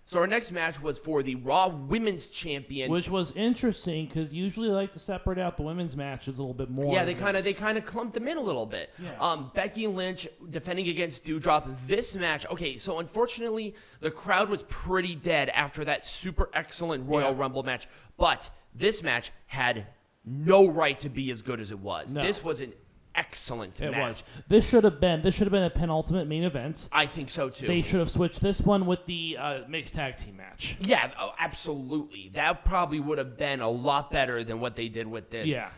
So our next match was for the Raw Women's Champion, which was interesting because usually they like to separate out the women's matches a little bit more. Yeah, they kind of clumped them in a little bit. Yeah. Becky Lynch defending against Doudrop. This match, okay, so unfortunately the crowd was pretty dead after that super excellent Royal Rumble match, but this match had no right to be as good as it was. No. This was an excellent match. It was. This should have been a penultimate main event. I think so too. They should have switched this one with the mixed tag team match. Yeah, absolutely. That probably would have been a lot better than what they did with this. Yeah.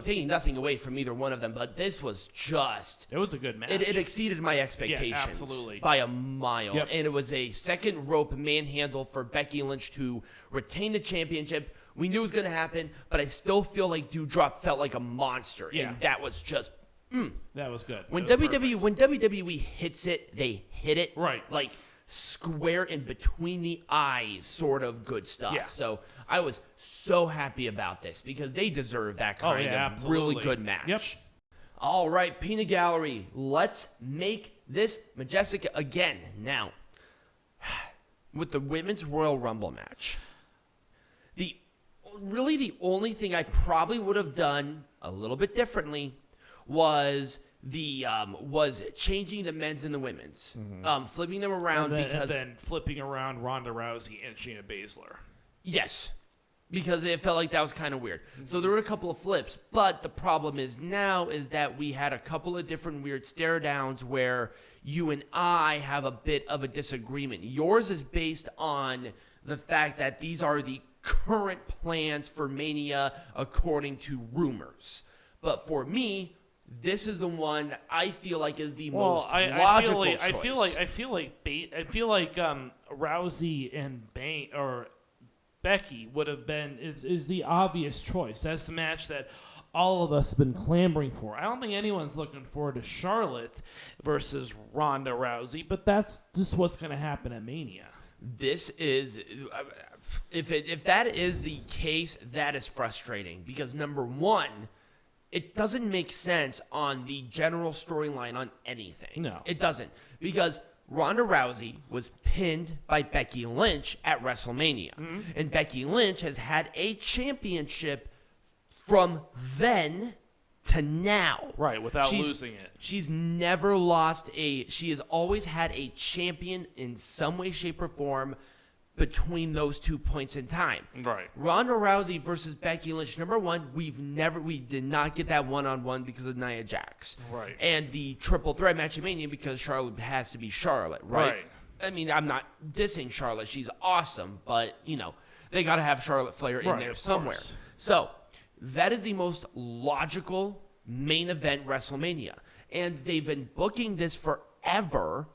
Taking nothing away from either one of them, but this was just... It was a good match. It exceeded my expectations. Yeah, absolutely. By a mile. Yep. And it was a second rope manhandle for Becky Lynch to retain the championship. We knew it was going to happen, but I still feel like Doudrop felt like a monster. Yeah. And that was just... That was good. When It was WWE hits it, they hit it. Right. Like square in between the eyes sort of good stuff. Yeah. So I was so happy about this because they deserve that kind of absolutely. really good match. Yep. All right, Peanut Gallery, let's make this majestic again. Now, with the Women's Royal Rumble match, the only thing I probably would have done a little bit differently was changing the men's and the women's, flipping them around and then flipping around Ronda Rousey and Shayna Baszler. Yes, because it felt like that was kind of weird. So there were a couple of flips, but the problem is that we had a couple of different weird stare downs where you and I have a bit of a disagreement. Yours is based on the fact that these are the current plans for Mania according to rumors. But for me, this is the one I feel like is the most logical choice. I feel like Rousey and Becky would have been is the obvious choice. That's the match that all of us have been clamoring for. I don't think anyone's looking forward to Charlotte versus Ronda Rousey, but that's just what's going to happen at Mania. This is, if that is the case, that is frustrating because number one, it doesn't make sense on the general storyline on anything. No. It doesn't. Because Ronda Rousey was pinned by Becky Lynch at WrestleMania. Mm-hmm. And Becky Lynch has had a championship from then to now. Right, without losing it. She's never lost she has always had a champion in some way, shape, or form between those 2 points in time. Right. Ronda Rousey versus Becky Lynch. Number one, we did not get that one-on-one because of Nia Jax. Right. And the triple threat match at Mania because Charlotte has to be Charlotte, right? I mean, I'm not dissing Charlotte. She's awesome, but, they got to have Charlotte Flair in there somewhere. Course. So, that is the most logical main event WrestleMania. And they've been booking this forever.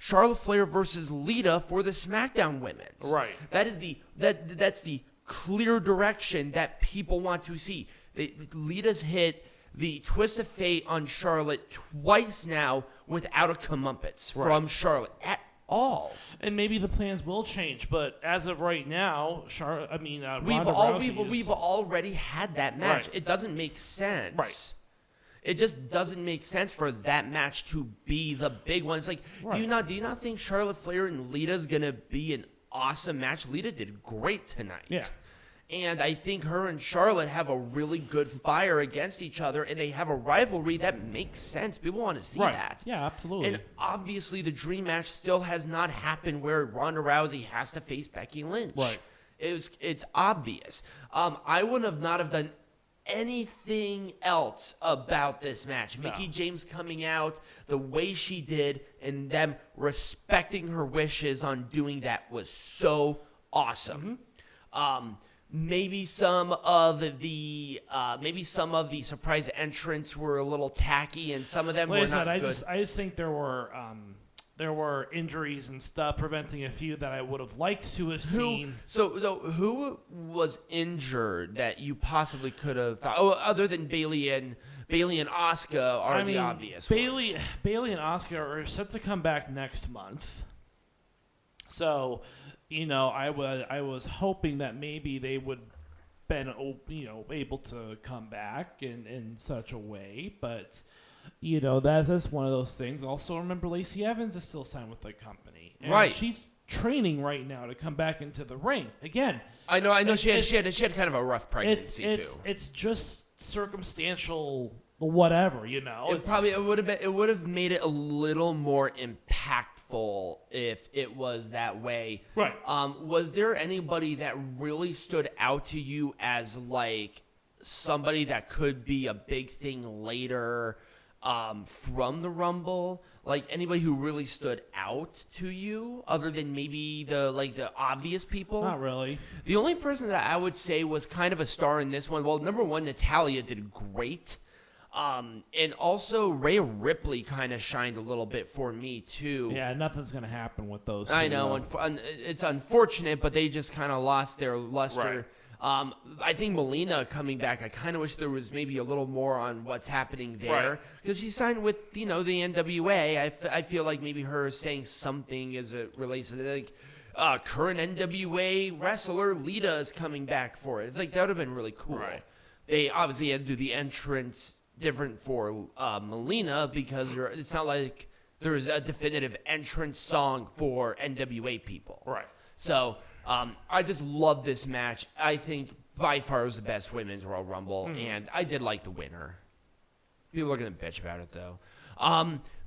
Charlotte Flair versus Lita for the SmackDown Women's. Right. That's the clear direction that people want to see. Lita's hit the twist of fate on Charlotte twice now without a comeuppance from Charlotte at all. And maybe the plans will change, but as of right now, we've already had that match. Right. It doesn't make sense. Right. It just doesn't make sense for that match to be the big one. It's like, do you not think Charlotte Flair and Lita is gonna be an awesome match? Lita did great tonight. Yeah. And I think her and Charlotte have a really good fire against each other, and they have a rivalry that makes sense. People want to see that. Yeah, absolutely. And obviously, the dream match still has not happened where Ronda Rousey has to face Becky Lynch. Right. It's obvious. I would not have done anything else about this match. Mickie James coming out the way she did and them respecting her wishes on doing that was so awesome. Mm-hmm. Maybe some of the surprise entrants were a little tacky, and some of them were not good. I just think there were injuries and stuff preventing a few that I would have liked to have seen. So who was injured that you possibly could have thought? Oh, other than Bayley and Asuka are the obvious Bayley ones. and Asuka are set to come back next month. So, I was hoping that maybe they would been able to come back in such a way, but that's one of those things. Also, remember Lacey Evans is still signed with the company, and right? She's training right now to come back into the ring. Again, I know. She had kind of a rough pregnancy too. It's just circumstantial, whatever, you know. It would have made it a little more impactful if it was that way. Right. Was there anybody that really stood out to you as like somebody that could be a big thing later from the Rumble? Like anybody who really stood out to you other than maybe the obvious people? Not really. The only person that I would say was kind of a star in this one, well, number one, Natalya did great. And also Rhea Ripley kind of shined a little bit for me too. Yeah, nothing's going to happen with those two. I know. It's unfortunate, but they just kind of lost their luster. Right. I think Melina coming back, I kind of wish there was maybe a little more on what's happening there. Because she signed with, the NWA. I feel like maybe her saying something as it relates to current NWA wrestler Lita is coming back for it. It's like, that would have been really cool. Right. They obviously had to do the entrance different for Melina because it's not like there's a definitive entrance song for NWA people. Right. So I just love this match. I think by far it was the best women's Royal Rumble, and I did like the winner. People are going to bitch about it, though.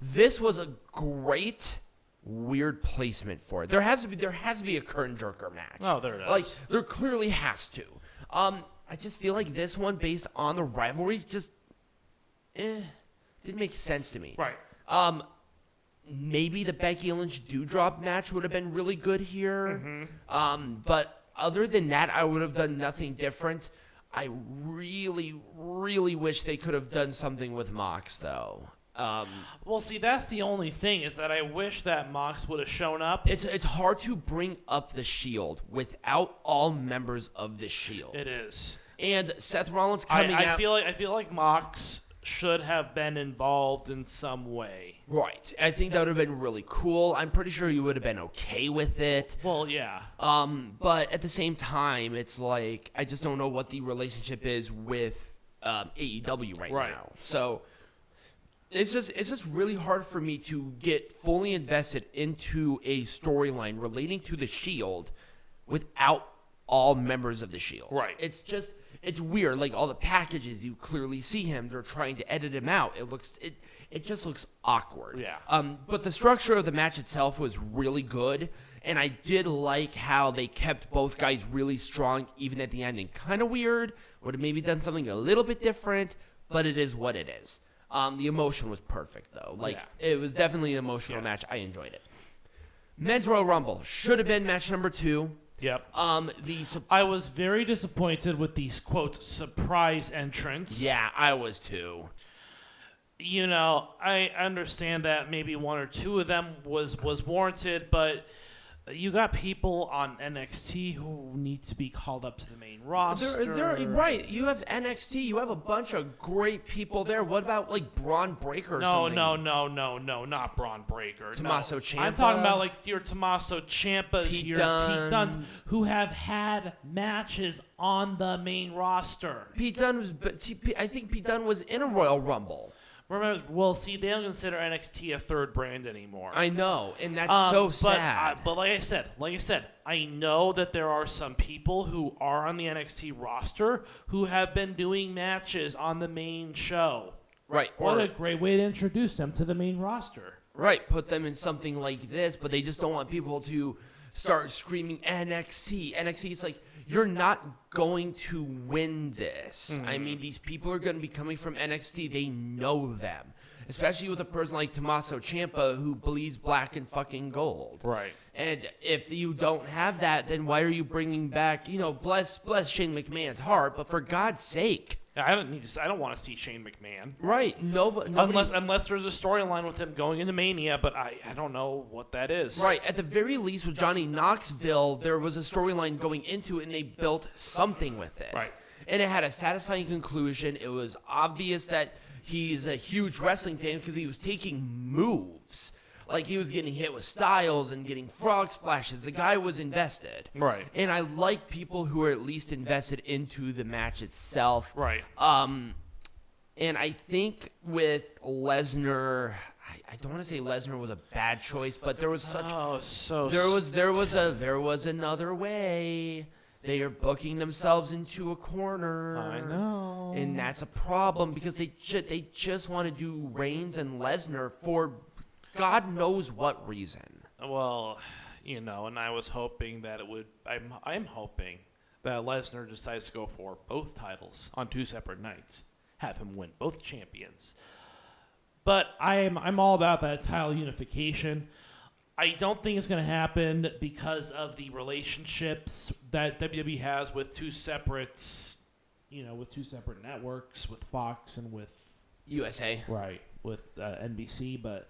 This was a great, weird placement for it. There has to be a curtain jerker match. Oh, there it is. Like, there clearly has to. I just feel like this one, based on the rivalry, just didn't make sense to me. Right. Maybe the Becky Lynch Doudrop match would have been really good here. But other than that, I would have done nothing different. I really, really wish they could have done something with Mox, though. Well, see, that's the only thing, is that I wish that Mox would have shown up. It's hard to bring up the Shield without all members of the Shield. It is. And Seth Rollins coming out. I feel like Mox should have been involved in some way. Right. I think that would have been really cool. I'm pretty sure you would have been okay with it. Well, yeah. But at the same time, it's like, I just don't know what the relationship is with AEW right now. So it's just really hard for me to get fully invested into a storyline relating to the Shield without all members of the Shield. Right. It's weird. Like, all the packages, you clearly see him. They're trying to edit him out. It just looks awkward. Yeah. But the structure of the match itself was really good, and I did like how they kept both guys really strong, even at the ending. Kind of weird. Would have maybe done something a little bit different, but it is what it is. The emotion was perfect, though. It was definitely an emotional match. I enjoyed it. Men's Royal Rumble should have been match number 2. Yep. I was very disappointed with these, quote, surprise entrants. Yeah, I was too. I understand that maybe one or two of them was warranted, but you got people on NXT who need to be called up to the main roster. Right. You have NXT. You have a bunch of great people there. What about, like, Braun Breaker or something? No, not Braun Breaker. Tommaso Ciampa. I'm talking about, like, your Tommaso Ciampas, your Pete Dunnes, who have had matches on the main roster. I think Pete Dunne was in a Royal Rumble. Remember, well, see, they don't consider NXT a third brand anymore. I know, and that's so sad. But like I said, I know that there are some people who are on the NXT roster who have been doing matches on the main show. Right. What a great way to introduce them to the main roster. Right, put them in something like this, but they just don't want people to start screaming NXT. NXT, it's like, you're not going to win this. I mean, these people are going to be coming from NXT. They know them. Especially with a person like Tommaso Ciampa who bleeds black and fucking gold. Right. And if you don't have that, then why are you bringing back, bless Shane McMahon's heart, but for God's sake. I don't want to see Shane McMahon. Right. Unless there's a storyline with him going into Mania, but I don't know what that is. Right. At the very least with Johnny Knoxville, there was a storyline going into it, and they built something with it. Right. And it had a satisfying conclusion. It was obvious that he's a huge wrestling fan because he was taking moves. Like, he was getting hit with Styles and getting frog splashes. The guy was invested. Right. And I like people who are at least invested into the match itself. Right. And I think with Lesnar, I don't want to say Lesnar was a bad choice, but there was such there was another way. They are booking themselves into a corner. I know. And that's a problem because they just want to do Reigns and Lesnar for God knows what reason. Well, and I was hoping that it would. I'm hoping that Lesnar decides to go for both titles on 2 separate nights, have him win both champions. But I'm all about that title unification. I don't think it's going to happen because of the relationships that WWE has with two separate networks, with Fox and with USA. Right, with NBC. But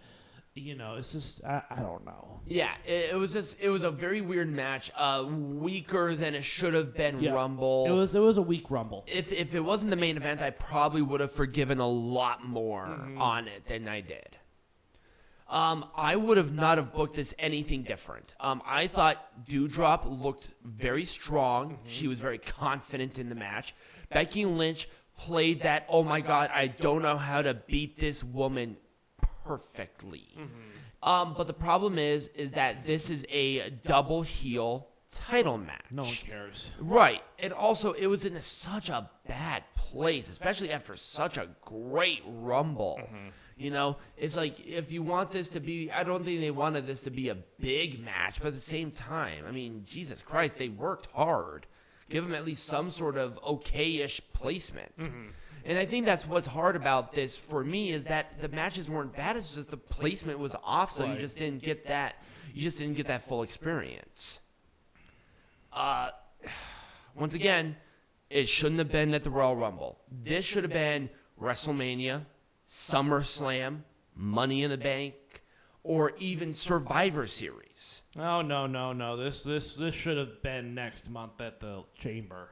it's just I don't know. Yeah, it was a very weird match. Weaker than it should have been. Rumble. It was a weak Rumble. If it wasn't the main event, I probably would have forgiven a lot more on it than I did. I would have not have booked this anything different. I thought Doudrop looked very strong. She was very confident in the match. Becky Lynch played that, oh my God, I don't know how to beat this woman perfectly. But the problem is that this is a double heel title match. No one cares. Right. And also, it was in such a bad place, especially after such a great Rumble. It's like, if you want this to be, I don't think they wanted this to be a big match, but at the same time, I mean, Jesus Christ, they worked hard. Give them at least some sort of okay-ish placement. And I think that's what's hard about this for me is that the matches weren't bad. It's just the placement was off, so you just didn't get that. You just didn't get that full experience. Once again, it shouldn't have been at the Royal Rumble. This should have been WrestleMania, SummerSlam, Money in the Bank, or even Survivor Series. Oh no! This should have been next month at the Chamber.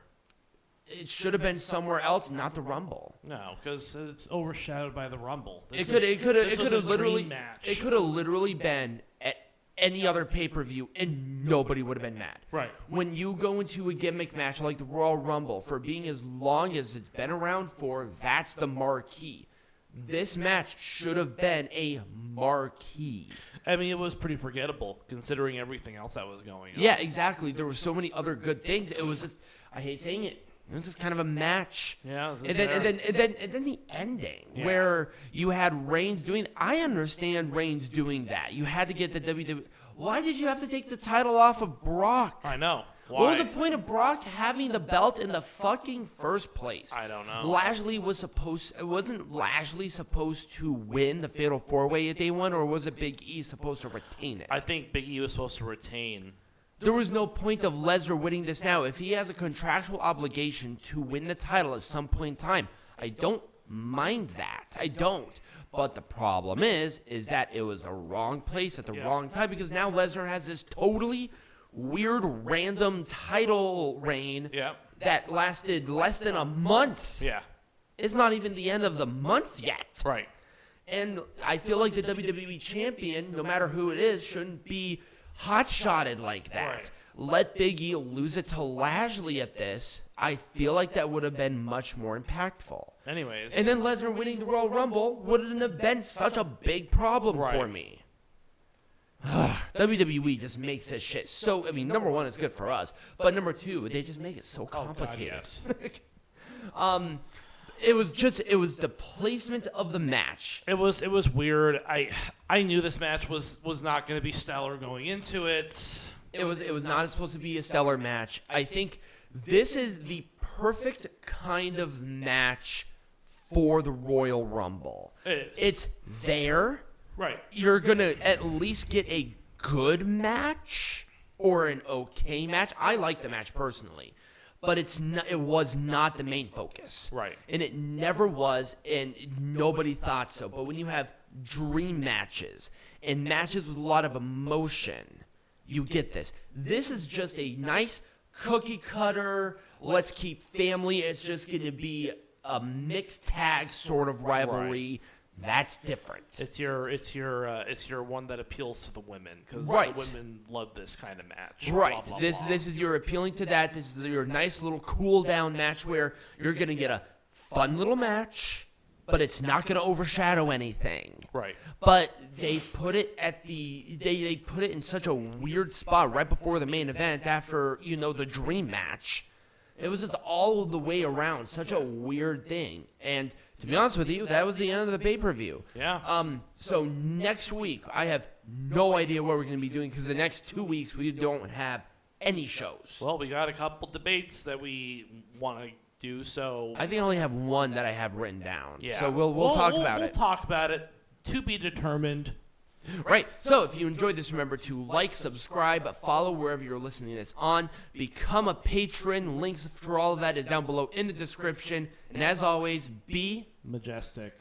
It should have been somewhere else, not the Rumble. No, because it's overshadowed by the Rumble. It could have literally been at any other pay-per-view, and nobody would have been mad. Right. When you go into a gimmick match like the Royal Rumble, for being as long as it's been around for, that's the marquee. This match should have been a marquee. I mean, it was pretty forgettable considering everything else that was going on. Yeah, exactly. There were so many other good things. It was just, I hate saying it, it was just kind of a match. Yeah. And then the ending where you had Reigns doing. I understand Reigns doing that. You had to get the WWE. Why did you have to take the title off of Brock? I know. Why? What was the point of Brock having the belt in the fucking first place? I don't know. Wasn't Lashley supposed to win the Fatal 4-Way at Day 1, or was it Big E supposed to retain it? I think Big E was supposed to retain. There was no point of Lesnar winning this now. If he has a contractual obligation to win the title at some point in time, I don't mind that. I don't. But the problem is that it was a wrong place at the wrong time, because now Lesnar has this totally weird, random title reign that lasted less than a month. Yeah. It's not even the end of the month yet. Right. And I feel like the WWE champion, no matter who it is, shouldn't be hot-shotted like that. Right. Let Big E lose it to Lashley at this. I feel like that would have been much more impactful. Anyways. And then Lesnar winning the Royal Rumble wouldn't have been such a big problem for me. WWE just makes this shit so, I mean, number one, it's good for us, but number two, they just make it so complicated. Oh, God, yes. It was the placement of the match. It was weird. I knew this match was not going to be stellar going into it. It was not supposed to be a stellar match. I think this is the perfect kind of match for the Royal Rumble. It is. It's there. Right. You're going to at least get a good match or an okay match. I like the match personally, but it was not the main focus. Right. And it never was, and nobody thought so. But when you have dream matches and matches with a lot of emotion, you get this. This is just a nice cookie cutter, let's keep family. It's just going to be a mixed tag sort of rivalry. Right. That's different. It's your one that appeals to the women, because the women love this kind of match. Right. Blah, blah, this is your appealing to that. This is your nice little cool down match where you're gonna get a fun little match but it's not going to overshadow anything. Right. But they put it at they put it in such a weird spot right before the main event after, the dream match. It was just all the way around such a weird thing. And to be honest with you, that was the end of the pay-per-view. Yeah. So next week, I have no idea what we're going to be doing because the next 2 weeks we don't have any shows. Well, we got a couple debates that we want to do, so I think I only have one that I have written down. yeah. So we'll talk about it. We'll talk about it. To be determined. Right. So if you enjoyed this, remember to like, subscribe, follow wherever you're listening to this on, become a patron. Links for all of that is down below in the description. And as always, be majestic.